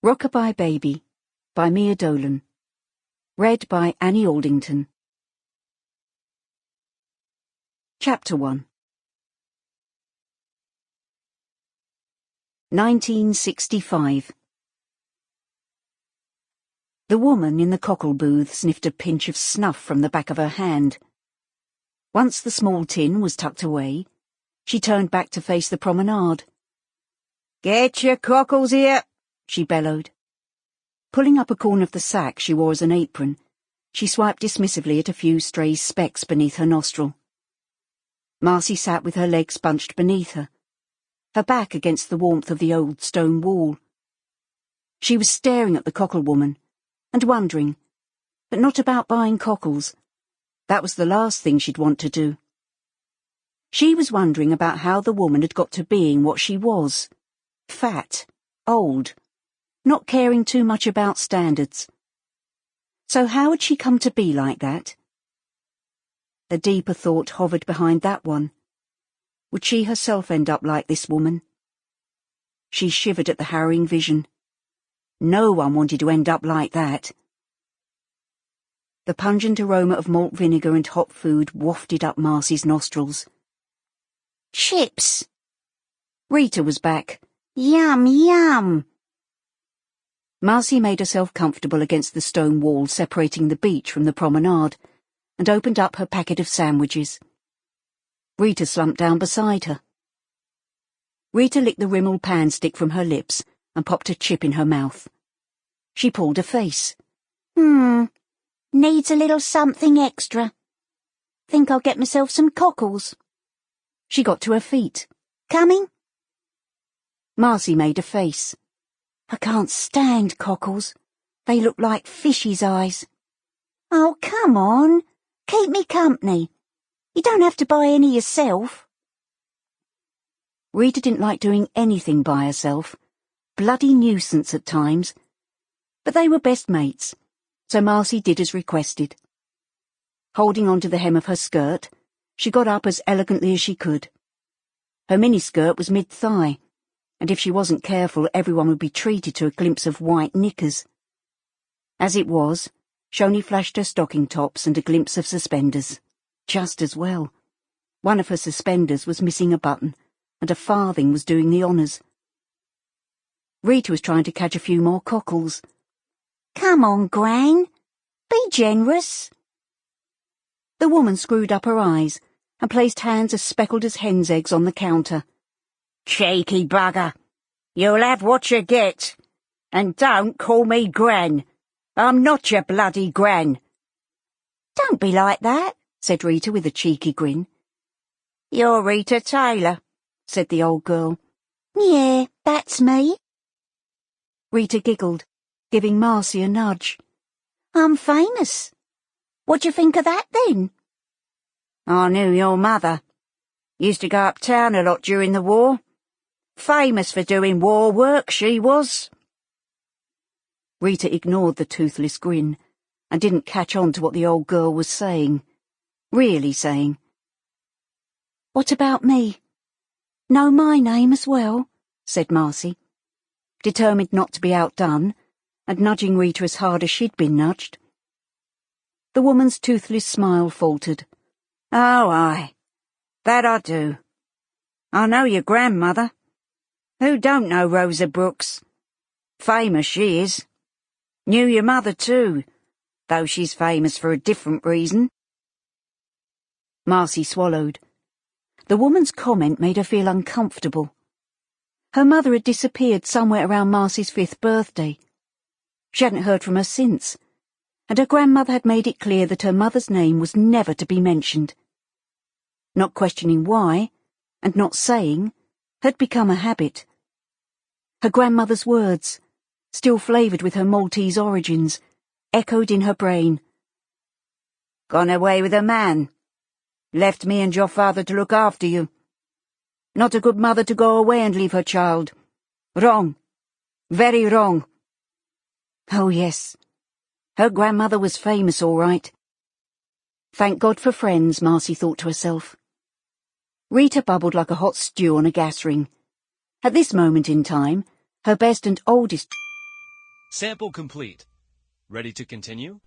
Rockabye Baby by Mia Dolan. Read by Annie Aldington. Chapter 1. 1965. The woman in the cockle booth sniffed a pinch of snuff from the back of her hand. Once the small tin was tucked away, she turned back to face the promenade. "Get your cockles here," she bellowed. Pulling up a corner of the sack she wore as an apron, she swiped dismissively at a few stray specks beneath her nostril. Marcie sat with her legs bunched beneath her back against the warmth of the old stone wall. She was staring at the cockle woman, and wondering, but not about buying cockles. That was the last thing she'd want to do. She was wondering about how the woman had got to being what she was. Fat, old, not caring too much about standards. So how had she come to be like that? A deeper thought hovered behind that one. Would she herself end up like this woman? She shivered at the harrowing vision. No one wanted to end up like that. The pungent aroma of malt vinegar and hot food wafted up Marcie's nostrils. "Chips!" Rita was back. "Yum, yum!" Marcie made herself comfortable against the stone wall separating the beach from the promenade, and opened up her packet of sandwiches. Rita slumped down beside her. Rita licked the Rimmel pan stick from her lips and popped a chip in her mouth. She pulled a face. Needs a little something extra. Think I'll get myself some cockles." She got to her feet. "Coming?" Marcie made a face. "I can't stand cockles. They look like fishes' eyes." "Oh, come on. Keep me company. You don't have to buy any yourself." Rita didn't like doing anything by herself. Bloody nuisance at times. But they were best mates, so Marcie did as requested. Holding on to the hem of her skirt, she got up as elegantly as she could. Her miniskirt was mid-thigh, and if she wasn't careful, everyone would be treated to a glimpse of white knickers. As it was, she only flashed her stocking tops and a glimpse of suspenders. Just as well. One of her suspenders was missing a button, and a farthing was doing the honours. Rita was trying to catch a few more cockles. "Come on, Gran. Be generous." The woman screwed up her eyes and placed hands as speckled as hen's eggs on the counter. "Cheeky bugger. You'll have what you get. And don't call me Gran. I'm not your bloody Gran." "Don't be like that," said Rita with a cheeky grin. "You're Rita Taylor," said the old girl. "Yeah, that's me." Rita giggled, giving Marcie a nudge. "I'm famous. What do you think of that, then?" "I knew your mother. Used to go uptown a lot during the war. Famous for doing war work, she was." Rita ignored the toothless grin and didn't catch on to what the old girl was saying. Really saying. "What about me? Know my name as well?" said Marcie, determined not to be outdone, and nudging Rita as hard as she'd been nudged. The woman's toothless smile faltered. "Oh, aye. That I do. I know your grandmother. Who don't know Rosa Brooks? Famous she is. Knew your mother too, though she's famous for a different reason." Marcie swallowed. The woman's comment made her feel uncomfortable. Her mother had disappeared somewhere around Marcie's 5th birthday. She hadn't heard from her since, and her grandmother had made it clear that her mother's name was never to be mentioned. Not questioning why, and not saying, had become a habit. Her grandmother's words, still flavoured with her Maltese origins, echoed in her brain. "Gone away with a man. Left me and your father to look after you. Not a good mother to go away and leave her child. Wrong. Very wrong." Oh yes, her grandmother was famous all right. Thank God for friends, Marcie thought to herself. Rita bubbled like a hot stew on a gas ring. At this moment in time, her best and oldest Sample complete. Ready to continue?